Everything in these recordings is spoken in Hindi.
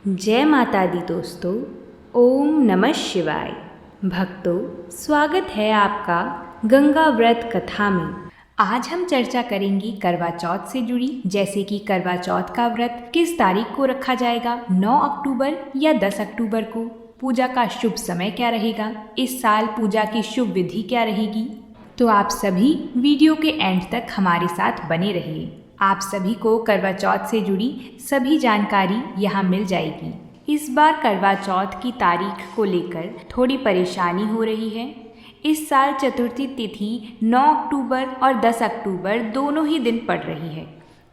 जय माता दी दोस्तों। ओम नमः शिवाय। भक्तों, स्वागत है आपका गंगा व्रत कथा में। आज हम चर्चा करेंगे करवा चौथ से जुड़ी, जैसे कि करवा चौथ का व्रत किस तारीख को रखा जाएगा, 9 अक्टूबर या 10 अक्टूबर को। पूजा का शुभ समय क्या रहेगा, इस साल पूजा की शुभ विधि क्या रहेगी। तो आप सभी वीडियो के एंड तक हमारे साथ बने रहिए। आप सभी को करवा चौथ से जुड़ी सभी जानकारी यहाँ मिल जाएगी। इस बार करवा चौथ की तारीख को लेकर थोड़ी परेशानी हो रही है। इस साल चतुर्थी तिथि 9 अक्टूबर और 10 अक्टूबर दोनों ही दिन पड़ रही है।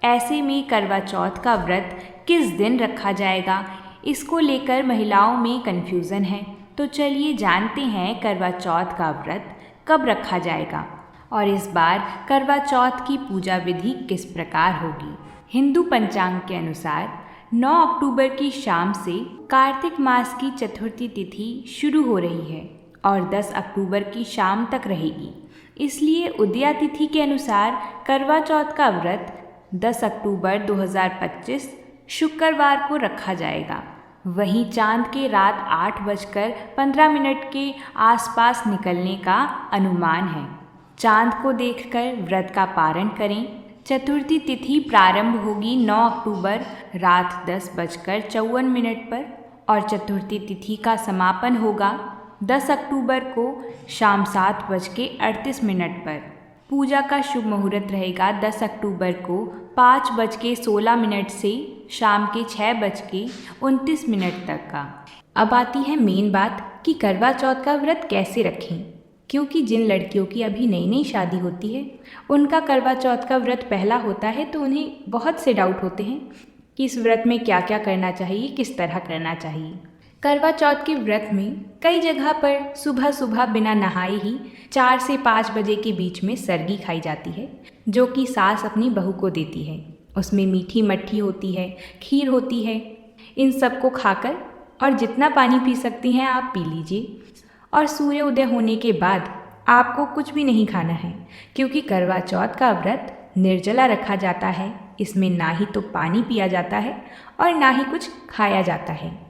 ऐसे में करवा चौथ का व्रत किस दिन रखा जाएगा, इसको लेकर महिलाओं में कन्फ्यूज़न है। तो चलिए जानते हैं करवा चौथ का व्रत कब रखा जाएगा और इस बार करवा चौथ की पूजा विधि किस प्रकार होगी। हिंदू पंचांग के अनुसार 9 अक्टूबर की शाम से कार्तिक मास की चतुर्थी तिथि शुरू हो रही है और 10 अक्टूबर की शाम तक रहेगी। इसलिए उदया तिथि के अनुसार करवा चौथ का व्रत 10 अक्टूबर 2025 शुक्रवार को रखा जाएगा। वहीं चांद के रात 8:15 के आसपास निकलने का अनुमान है। चांद को देखकर व्रत का पारण करें। चतुर्थी तिथि प्रारंभ होगी 9 अक्टूबर रात 10:54 पर और चतुर्थी तिथि का समापन होगा 10 अक्टूबर को शाम 7:38 पर। पूजा का शुभ मुहूर्त रहेगा 10 अक्टूबर को 5:16 से शाम के 6:29 तक का। अब आती है मेन बात कि करवा चौथ का व्रत कैसे रखें, क्योंकि जिन लड़कियों की अभी नई नई शादी होती है उनका करवा चौथ का व्रत पहला होता है, तो उन्हें बहुत से डाउट होते हैं कि इस व्रत में क्या क्या करना चाहिए, किस तरह करना चाहिए। करवा चौथ के व्रत में कई जगह पर सुबह सुबह बिना नहाए ही 4 से 5 बजे के बीच में सरगी खाई जाती है, जो कि सास अपनी बहू को देती है। उसमें मीठी मट्ठी होती है, खीर होती है। इन सब को खाकर और जितना पानी पी सकती हैं आप पी लीजिए। और सूर्य उदय होने के बाद आपको कुछ भी नहीं खाना है, क्योंकि करवा चौथ का व्रत निर्जला रखा जाता है। इसमें ना ही तो पानी पिया जाता है और ना ही कुछ खाया जाता है।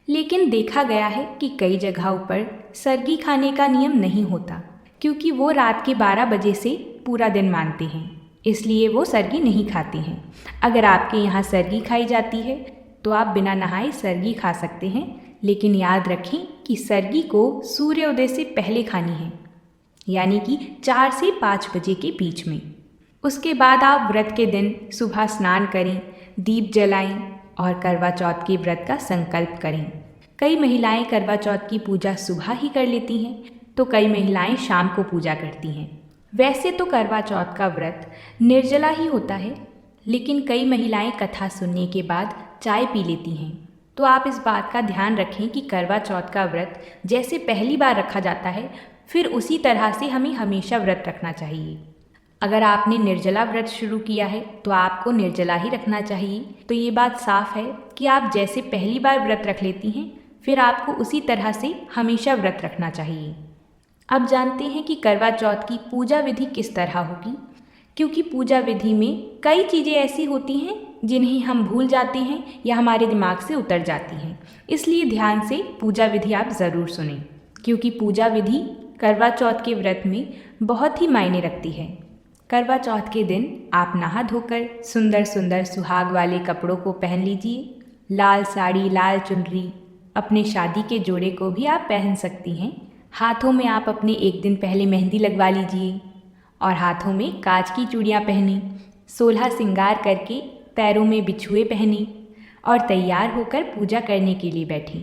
लेकिन देखा गया है कि कई जगहों पर सरगी खाने का नियम नहीं होता, क्योंकि वो रात के 12 बजे से पूरा दिन मानते हैं, इसलिए वो सरगी नहीं खाते हैं। अगर आपके यहाँ सरगी खाई जाती है तो आप बिना नहाए सरगी खा सकते हैं, लेकिन याद रखें कि सरगी को सूर्योदय से पहले खानी है, यानी कि 4 से 5 बजे के बीच में। उसके बाद आप व्रत के दिन सुबह स्नान करें, दीप जलाएं और करवा चौथ के व्रत का संकल्प करें। कई महिलाएं करवा चौथ की पूजा सुबह ही कर लेती हैं, तो कई महिलाएं शाम को पूजा करती हैं। वैसे तो करवा चौथ का व्रत निर्जला ही होता है, लेकिन कई महिलाएं कथा सुनने के बाद चाय पी लेती हैं। तो आप इस बात का ध्यान रखें कि करवा चौथ का व्रत जैसे पहली बार रखा जाता है, फिर उसी तरह से हमें हमेशा व्रत रखना चाहिए। अगर आपने निर्जला व्रत शुरू किया है तो आपको निर्जला ही रखना चाहिए। तो ये बात साफ है कि आप जैसे पहली बार व्रत रख लेती हैं, फिर आपको उसी तरह से हमेशा व्रत रखना चाहिए। अब जानते हैं कि करवा चौथ की पूजा विधि किस तरह होगी, क्योंकि पूजा विधि में कई चीज़ें ऐसी होती हैं जिन्हें हम भूल जाते हैं या हमारे दिमाग से उतर जाती हैं। इसलिए ध्यान से पूजा विधि आप ज़रूर सुनें, क्योंकि पूजा विधि करवा चौथ के व्रत में बहुत ही मायने रखती है। करवा चौथ के दिन आप नहा धोकर सुंदर सुंदर सुहाग वाले कपड़ों को पहन लीजिए। लाल साड़ी, लाल चुनरी, अपने शादी के जोड़े को भी आप पहन सकती हैं। हाथों में आप अपने एक दिन पहले मेहंदी लगवा लीजिए और हाथों में कांच की चूड़ियाँ पहनी। 16 श्रृंगार करके पैरों में बिछुए पहनी और तैयार होकर पूजा करने के लिए बैठी।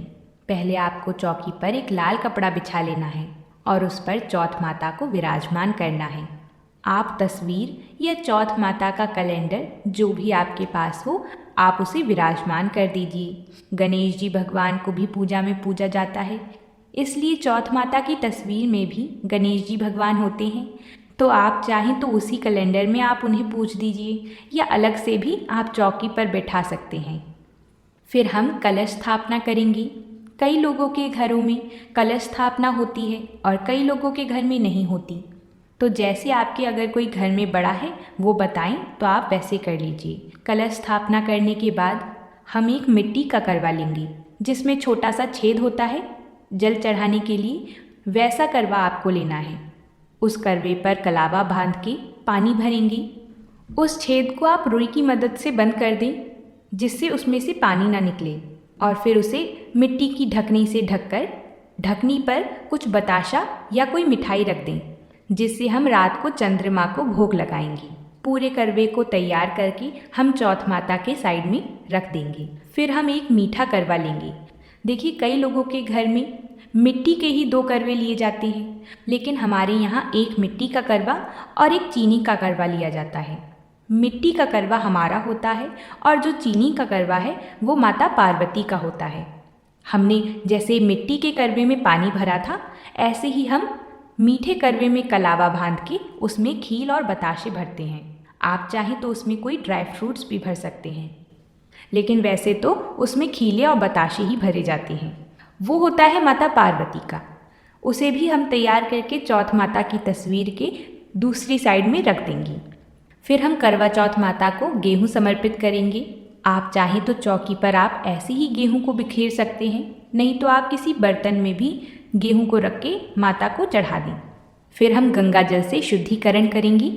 पहले आपको चौकी पर एक लाल कपड़ा बिछा लेना है और उस पर चौथ माता को विराजमान करना है। आप तस्वीर या चौथ माता का कैलेंडर जो भी आपके पास हो, आप उसे विराजमान कर दीजिए। गणेश जी भगवान को भी पूजा में पूजा जाता है, इसलिए चौथ माता की तस्वीर में भी गणेश जी भगवान होते हैं। तो आप चाहें तो उसी कैलेंडर में आप उन्हें पूज दीजिए, या अलग से भी आप चौकी पर बैठा सकते हैं। फिर हम कलश स्थापना करेंगे। कई लोगों के घरों में कलश स्थापना होती है और कई लोगों के घर में नहीं होती। तो जैसे आपके अगर कोई घर में बड़ा है वो बताएं तो आप वैसे कर लीजिए। कलश स्थापना करने के बाद हम एक मिट्टी का करवा लेंगे जिसमें छोटा सा छेद होता है जल चढ़ाने के लिए। वैसा करवा आपको लेना है। उस करवे पर कलावा बांध के पानी भरेंगे। उस छेद को आप रुई की मदद से बंद कर दें जिससे उसमें से पानी ना निकले, और फिर उसे मिट्टी की ढकनी से ढककर ढकनी पर कुछ बताशा या कोई मिठाई रख दें जिससे हम रात को चंद्रमा को भोग लगाएंगे। पूरे करवे को तैयार करके हम चौथ माता के साइड में रख देंगे। फिर हम एक मीठा करवा लेंगे। देखिए, कई लोगों के घर में मिट्टी के ही 2 करवे लिए जाते हैं, लेकिन हमारे यहाँ एक मिट्टी का करवा और एक चीनी का करवा लिया जाता है। मिट्टी का करवा हमारा होता है और जो चीनी का करवा है वो माता पार्वती का होता है। हमने जैसे मिट्टी के करवे में पानी भरा था, ऐसे ही हम मीठे करवे में कलावा बांध के उसमें खील और बताशे भरते हैं। आप चाहें तो उसमें कोई ड्राई फ्रूट्स भी भर सकते हैं, लेकिन वैसे तो उसमें खीले और बताशे ही भरे जाते हैं। वो होता है माता पार्वती का। उसे भी हम तैयार करके चौथ माता की तस्वीर के दूसरी साइड में रख देंगे। फिर हम करवा चौथ माता को गेहूँ समर्पित करेंगे। आप चाहें तो चौकी पर आप ऐसे ही गेहूँ को बिखेर सकते हैं, नहीं तो आप किसी बर्तन में भी गेहूँ को रख के माता को चढ़ा दें। फिर हम गंगा जल से शुद्धिकरण करेंगे।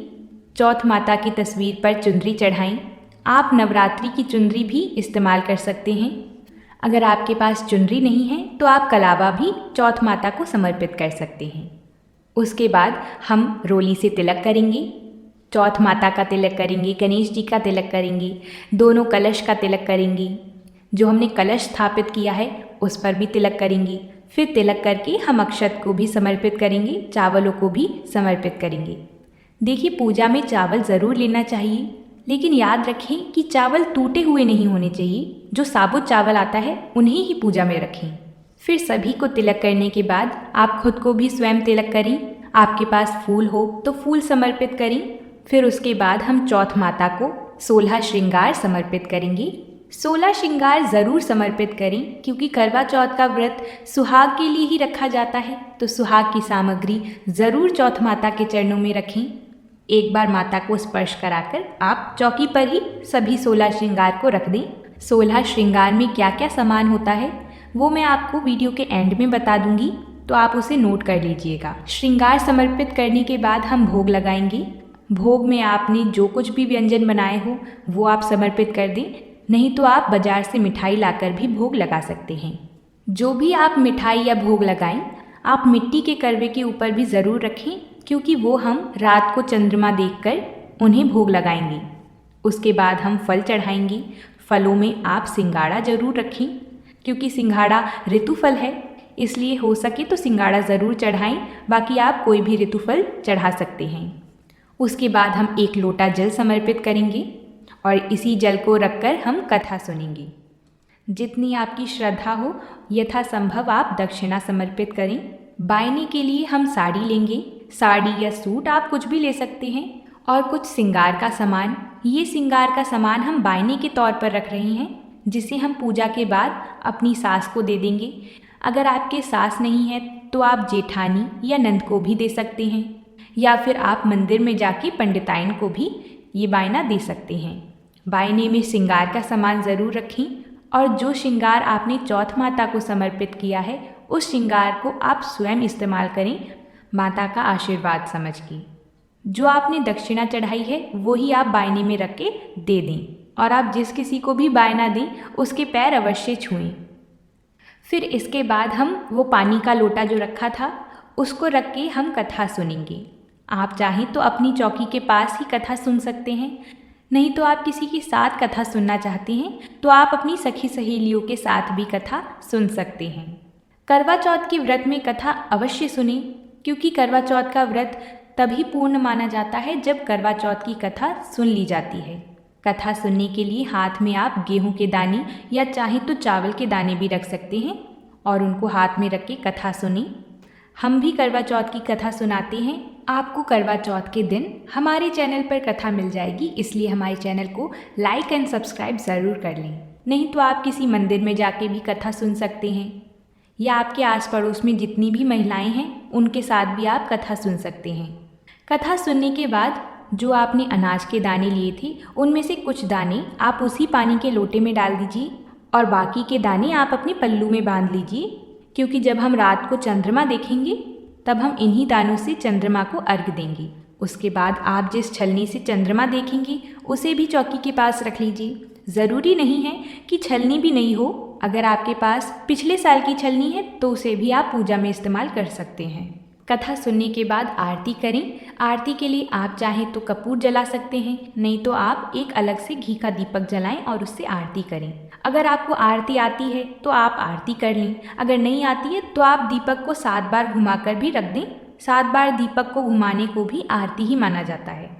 चौथ माता की तस्वीर पर चुनरी चढ़ाएं। आप नवरात्रि की चुनरी भी इस्तेमाल कर सकते हैं। अगर आपके पास चुनरी नहीं है तो आप कलावा भी चौथ माता को समर्पित कर सकते हैं। उसके बाद हम रोली से तिलक करेंगे। चौथ माता का तिलक करेंगे, गणेश जी का तिलक करेंगे, दोनों कलश का तिलक करेंगे। जो हमने कलश स्थापित किया है उस पर भी तिलक करेंगे। फिर तिलक करके हम अक्षत को भी समर्पित करेंगे, चावलों को भी समर्पित करेंगे। देखिए, पूजा में चावल ज़रूर लेना चाहिए, लेकिन याद रखें कि चावल टूटे हुए नहीं होने चाहिए। जो साबुत चावल आता है उन्हें ही पूजा में रखें। फिर सभी को तिलक करने के बाद आप खुद को भी स्वयं तिलक करें। आपके पास फूल हो तो फूल समर्पित करें। फिर उसके बाद हम चौथ माता को 16 श्रृंगार समर्पित करेंगे। 16 श्रृंगार ज़रूर समर्पित करें, क्योंकि करवा चौथ का व्रत सुहाग के लिए ही रखा जाता है, तो सुहाग की सामग्री ज़रूर चौथ माता के चरणों में रखें। एक बार माता को स्पर्श कराकर आप चौकी पर ही सभी 16 श्रृंगार को रख दें। 16 श्रृंगार में क्या क्या सामान होता है वो मैं आपको वीडियो के एंड में बता दूंगी, तो आप उसे नोट कर लीजिएगा। श्रृंगार समर्पित करने के बाद हम भोग लगाएंगे। भोग में आपने जो कुछ भी व्यंजन बनाए हो वो आप समर्पित कर दें, नहीं तो आप बाजार से मिठाई लाकर भी भोग लगा सकते हैं। जो भी आप मिठाई या भोग लगाएं, आप मिट्टी के करवे के ऊपर भी ज़रूर रखें, क्योंकि वो हम रात को चंद्रमा देखकर उन्हें भोग लगाएंगे। उसके बाद हम फल चढ़ाएंगे। फलों में आप सिंगाड़ा ज़रूर रखें, क्योंकि सिंगाड़ा ऋतु फल है, इसलिए हो सके तो सिंगाड़ा ज़रूर चढ़ाएं। बाकी आप कोई भी ऋतु फल चढ़ा सकते हैं। उसके बाद हम 1 लोटा जल समर्पित करेंगे और इसी जल को रखकर हम कथा सुनेंगे। जितनी आपकी श्रद्धा हो यथासंभव आप दक्षिणा समर्पित करें। बायने के लिए हम साड़ी लेंगे। साड़ी या सूट आप कुछ भी ले सकते हैं, और कुछ श्रृंगार का सामान। ये श्रृंगार का सामान हम बायने के तौर पर रख रहे हैं, जिसे हम पूजा के बाद अपनी सास को दे देंगे। अगर आपके सास नहीं है तो आप जेठानी या नंद को भी दे सकते हैं, या फिर आप मंदिर में जाके पंडिताइन को भी ये बायना दे सकते हैं। बायने में श्रृंगार का सामान ज़रूर रखें, और जो श्रृंगार आपने चौथ माता को समर्पित किया है उस श्रृंगार को आप स्वयं इस्तेमाल करें, माता का आशीर्वाद समझ के। जो आपने दक्षिणा चढ़ाई है वो ही आप बायने में रख के दे दें, और आप जिस किसी को भी बायना दें उसके पैर अवश्य छुएं। फिर इसके बाद हम वो पानी का लोटा जो रखा था उसको रख के हम कथा सुनेंगे। आप चाहें तो अपनी चौकी के पास ही कथा सुन सकते हैं, नहीं तो आप किसी के साथ कथा सुनना चाहते हैं तो आप अपनी सखी सहेलियों के साथ भी कथा सुन सकते हैं। करवा चौथ के व्रत में कथा अवश्य सुनें, क्योंकि करवा चौथ का व्रत तभी पूर्ण माना जाता है जब करवा चौथ की कथा सुन ली जाती है। कथा सुनने के लिए हाथ में आप गेहूं के दाने या चाहे तो चावल के दाने भी रख सकते हैं और उनको हाथ में रख के कथा सुनें। हम भी करवा चौथ की कथा सुनाते हैं। आपको करवा चौथ के दिन हमारे चैनल पर कथा मिल जाएगी, इसलिए हमारे चैनल को लाइक एंड सब्सक्राइब ज़रूर कर लें। नहीं तो आप किसी मंदिर में जाके भी कथा सुन सकते हैं, या आपके आस पड़ोस में जितनी भी महिलाएं हैं उनके साथ भी आप कथा सुन सकते हैं। कथा सुनने के बाद जो आपने अनाज के दाने लिए थे उनमें से कुछ दाने आप उसी पानी के लोटे में डाल दीजिए और बाकी के दाने आप अपने पल्लू में बांध लीजिए, क्योंकि जब हम रात को चंद्रमा देखेंगे तब हम इन्हीं दानों से चंद्रमा को अर्घ देंगे। उसके बाद आप जिस छलनी से चंद्रमा देखेंगे उसे भी चौकी के पास रख लीजिए। ज़रूरी नहीं है कि छलनी भी नहीं हो, अगर आपके पास पिछले साल की छलनी है तो उसे भी आप पूजा में इस्तेमाल कर सकते हैं। कथा सुनने के बाद आरती करें। आरती के लिए आप चाहें तो कपूर जला सकते हैं, नहीं तो आप एक अलग से घी का दीपक जलाएं और उससे आरती करें। अगर आपको आरती आती है तो आप आरती कर लें, अगर नहीं आती है तो आप दीपक को 7 बार घुमाकर भी रख दें। 7 बार दीपक को घुमाने को भी आरती ही माना जाता है।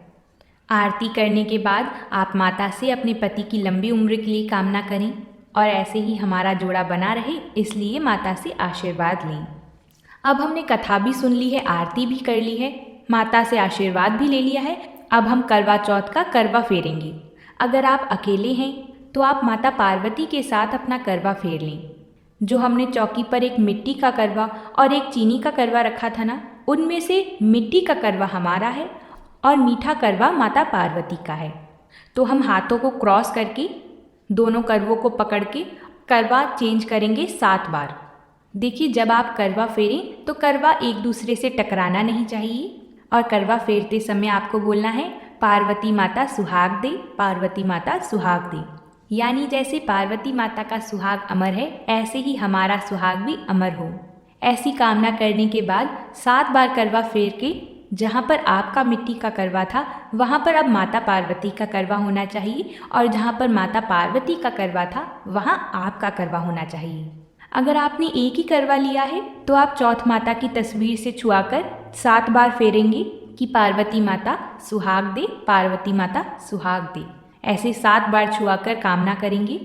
आरती करने के बाद आप माता से अपने पति की लंबी उम्र के लिए कामना करें और ऐसे ही हमारा जोड़ा बना रहे, इसलिए माता से आशीर्वाद लें। अब हमने कथा भी सुन ली है, आरती भी कर ली है, माता से आशीर्वाद भी ले लिया है। अब हम करवा चौथ का करवा फेरेंगे। अगर आप अकेले हैं तो आप माता पार्वती के साथ अपना करवा फेर लें। जो हमने चौकी पर एक मिट्टी का करवा और एक चीनी का करवा रखा था ना, उनमें से मिट्टी का करवा हमारा है और मीठा करवा माता पार्वती का है। तो हम हाथों को क्रॉस करके दोनों करवों को पकड़ के करवा चेंज करेंगे 7 बार। देखिए, जब आप करवा फेरें तो करवा एक दूसरे से टकराना नहीं चाहिए और करवा फेरते समय आपको बोलना है पार्वती माता सुहाग दे, पार्वती माता सुहाग दे। यानी जैसे पार्वती माता का सुहाग अमर है, ऐसे ही हमारा सुहाग भी अमर हो। ऐसी कामना करने के बाद 7 बार करवा फेर के जहाँ पर आपका मिट्टी का करवा था वहाँ पर अब माता पार्वती का करवा होना चाहिए और जहाँ पर माता पार्वती का करवा था वहाँ आपका करवा होना चाहिए। अगर आपने एक ही करवा लिया है तो आप चौथ माता की तस्वीर से छुआकर 7 बार फेरेंगे कि पार्वती माता सुहाग दे, पार्वती माता सुहाग दे। ऐसे 7 बार छुआकर कामना करेंगे।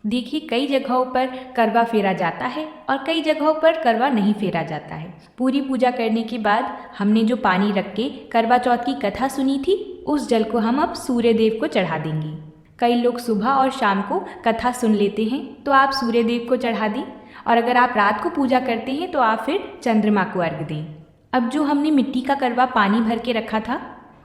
देखिए, कई जगहों पर करवा फेरा जाता है और कई जगहों पर करवा नहीं फेरा जाता है। पूरी पूजा करने के बाद हमने जो पानी रख के करवा चौथ की कथा सुनी थी, उस जल को हम अब सूर्य देव को चढ़ा देंगे। कई लोग सुबह और शाम को कथा सुन लेते हैं, तो आप सूर्य देव को चढ़ा दें, और अगर आप रात को पूजा करते हैं तो आप फिर चंद्रमा को अर्घ दें। अब जो हमने मिट्टी का करवा पानी भर के रखा था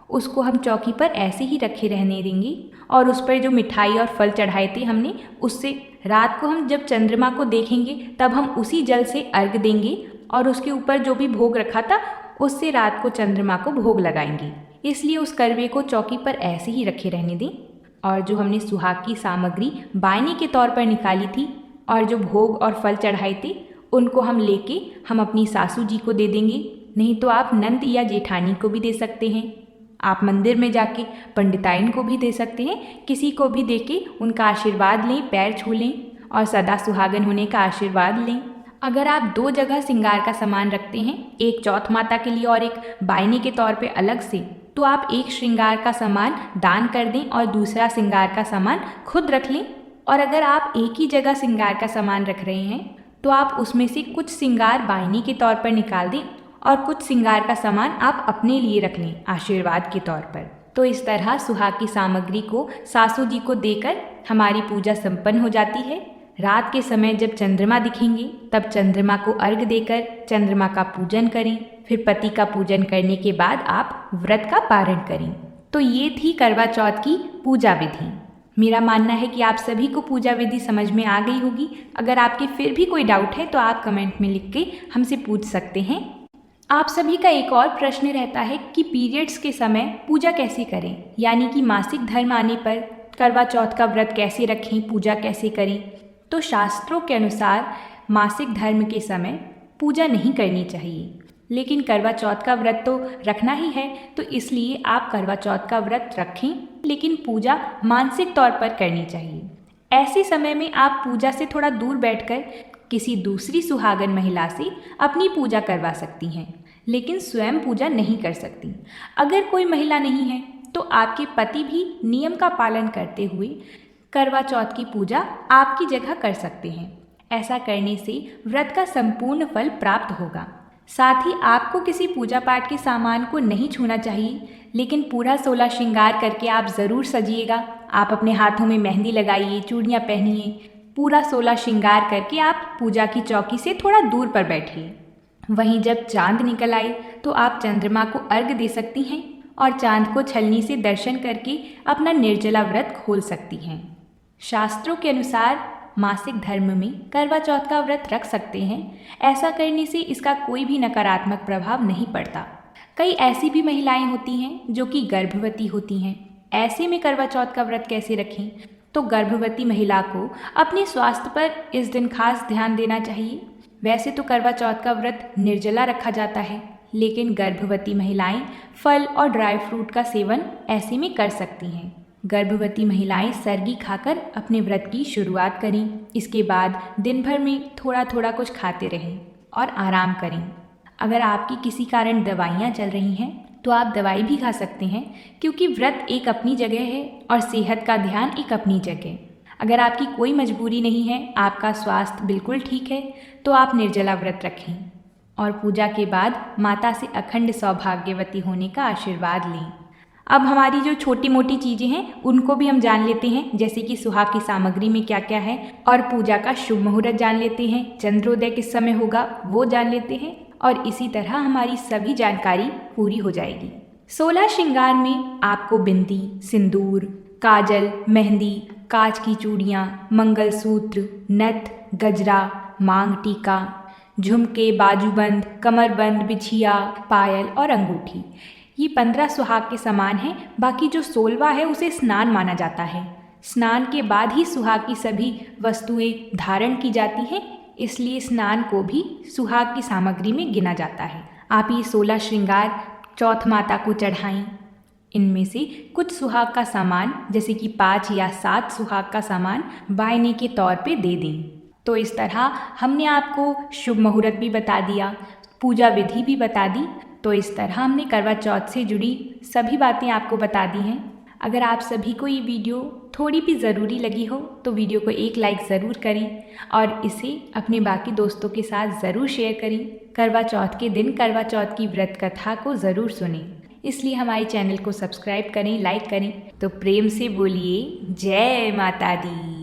उसको हम चौकी पर ऐसे ही रखे रहने देंगे और उस पर जो मिठाई और फल चढ़ाए थे हमने, उससे रात को हम जब चंद्रमा को देखेंगे तब हम उसी जल से अर्घ देंगे और उसके ऊपर जो भी भोग रखा था उससे रात को चंद्रमा को भोग लगाएंगे। इसलिए उस करवे को चौकी पर ऐसे ही रखे रहने दें। और जो हमने सुहाग की सामग्री बायने के तौर पर निकाली थी और जो भोग और फल चढ़ाए थे उनको हम लेके हम अपनी सासू जी को दे देंगे, नहीं तो आप नंद या जेठानी को भी दे सकते हैं। आप मंदिर में जाके पंडिताइन को भी दे सकते हैं, किसी को भी देके उनका आशीर्वाद लें, पैर छू लें और सदा सुहागन होने का आशीर्वाद लें। अगर आप 2 जगह श्रृंगार का सामान रखते हैं, एक चौथ माता के लिए और एक बायने के तौर पे अलग से, तो आप एक श्रृंगार का सामान दान कर दें और दूसरा श्रृंगार का सामान खुद रख लें। और अगर आप एक ही जगह श्रृंगार का सामान रख रहे हैं तो आप उसमें से कुछ श्रृंगार बायने के तौर पर निकाल दें और कुछ श्रृंगार का सामान आप अपने लिए रख लें आशीर्वाद के तौर पर। तो इस तरह सुहाग की सामग्री को सासू जी को देकर हमारी पूजा संपन्न हो जाती है। रात के समय जब चंद्रमा दिखेंगे तब चंद्रमा को अर्घ देकर चंद्रमा का पूजन करें। फिर पति का पूजन करने के बाद आप व्रत का पारण करें। तो ये थी करवा चौथ की पूजा विधि। मेरा मानना है कि आप सभी को पूजा विधि समझ में आ गई होगी। अगर आपके फिर भी कोई डाउट है तो आप कमेंट में लिख के हमसे पूछ सकते हैं। आप सभी का एक और प्रश्न रहता है कि पीरियड्स के समय पूजा कैसे करें, यानी कि मासिक धर्म आने पर करवा चौथ का व्रत कैसे रखें, पूजा कैसे करें। तो शास्त्रों के अनुसार मासिक धर्म के समय पूजा नहीं करनी चाहिए, लेकिन करवा चौथ का व्रत तो रखना ही है, तो इसलिए आप करवा चौथ का व्रत रखें, लेकिन पूजा मानसिक तौर पर करनी चाहिए। ऐसे समय में आप पूजा से थोड़ा दूर बैठकर किसी दूसरी सुहागन महिला से अपनी पूजा करवा सकती हैं, लेकिन स्वयं पूजा नहीं कर सकती। अगर कोई महिला नहीं है तो आपके पति भी नियम का पालन करते हुए करवा चौथ की पूजा आपकी जगह कर सकते हैं। ऐसा करने से व्रत का संपूर्ण फल प्राप्त होगा। साथ ही आपको किसी पूजा पाठ के सामान को नहीं छूना चाहिए, लेकिन पूरा 16 श्रृंगार करके आप ज़रूर सजिएगा। आप अपने हाथों में मेहंदी लगाइए, चूड़ियाँ पहनिए, पूरा 16 श्रृंगार करके आप पूजा की चौकी से थोड़ा दूर पर बैठिए। वहीं जब चांद निकल आए तो आप चंद्रमा को अर्घ दे सकती हैं और चांद को छलनी से दर्शन करके अपना निर्जला व्रत खोल सकती हैं। शास्त्रों के अनुसार मासिक धर्म में करवा चौथ का व्रत रख सकते हैं। ऐसा करने से इसका कोई भी नकारात्मक प्रभाव नहीं पड़ता। कई ऐसी भी महिलाएं होती हैं जो कि गर्भवती होती हैं। ऐसे में करवा चौथ का व्रत कैसे रखें? तो गर्भवती महिला को अपने स्वास्थ्य पर इस दिन खास ध्यान देना चाहिए। वैसे तो करवा चौथ का व्रत निर्जला रखा जाता है, लेकिन गर्भवती महिलाएं फल और ड्राई फ्रूट का सेवन ऐसे में कर सकती हैं। गर्भवती महिलाएं सरगी खाकर अपने व्रत की शुरुआत करें। इसके बाद दिन भर में थोड़ा थोड़ा कुछ खाते रहें और आराम करें। अगर आपकी किसी कारण दवाइयाँ चल रही हैं तो आप दवाई भी खा सकते हैं, क्योंकि व्रत एक अपनी जगह है और सेहत का ध्यान एक अपनी जगह। अगर आपकी कोई मजबूरी नहीं है, आपका स्वास्थ्य बिल्कुल ठीक है, तो आप निर्जला व्रत रखें और पूजा के बाद माता से अखंड सौभाग्यवती होने का आशीर्वाद लें। अब हमारी जो छोटी मोटी चीज़ें हैं उनको भी हम जान लेते हैं, जैसे कि सुहाग की सामग्री में क्या क्या है, और पूजा का शुभ मुहूर्त जान लेते हैं, चंद्रोदय किस समय होगा वो जान लेते हैं, और इसी तरह हमारी सभी जानकारी पूरी हो जाएगी। 16 श्रृंगार में आपको बिंदी, सिंदूर, काजल, मेहंदी, कांच की चूड़ियाँ, मंगलसूत्र, नथ, गजरा, मांग टीका, झुमके, बाजूबंद, कमरबंद, बिछिया, पायल और अंगूठी, ये 15 सुहाग के समान हैं। बाकी जो 16वां है उसे स्नान माना जाता है। स्नान के बाद ही सुहाग की सभी वस्तुएं धारण की जाती हैं, इसलिए स्नान को भी सुहाग की सामग्री में गिना जाता है। आप ये 16 श्रृंगार चौथ माता को चढ़ाएं। इनमें से कुछ सुहाग का सामान, जैसे कि 5 या 7 सुहाग का सामान वायने के तौर पे दे दें। तो इस तरह हमने आपको शुभ मुहूर्त भी बता दिया, पूजा विधि भी बता दी। तो इस तरह हमने करवा चौथ से जुड़ी सभी बातें आपको बता दी हैं। अगर आप सभी को ये वीडियो थोड़ी भी ज़रूरी लगी हो तो वीडियो को एक लाइक ज़रूर करें और इसे अपने बाकी दोस्तों के साथ ज़रूर शेयर करें। करवा चौथ के दिन करवा चौथ की व्रत कथा को ज़रूर सुनें। इसलिए हमारे चैनल को सब्सक्राइब करें, लाइक करें। तो प्रेम से बोलिए जय माता दी।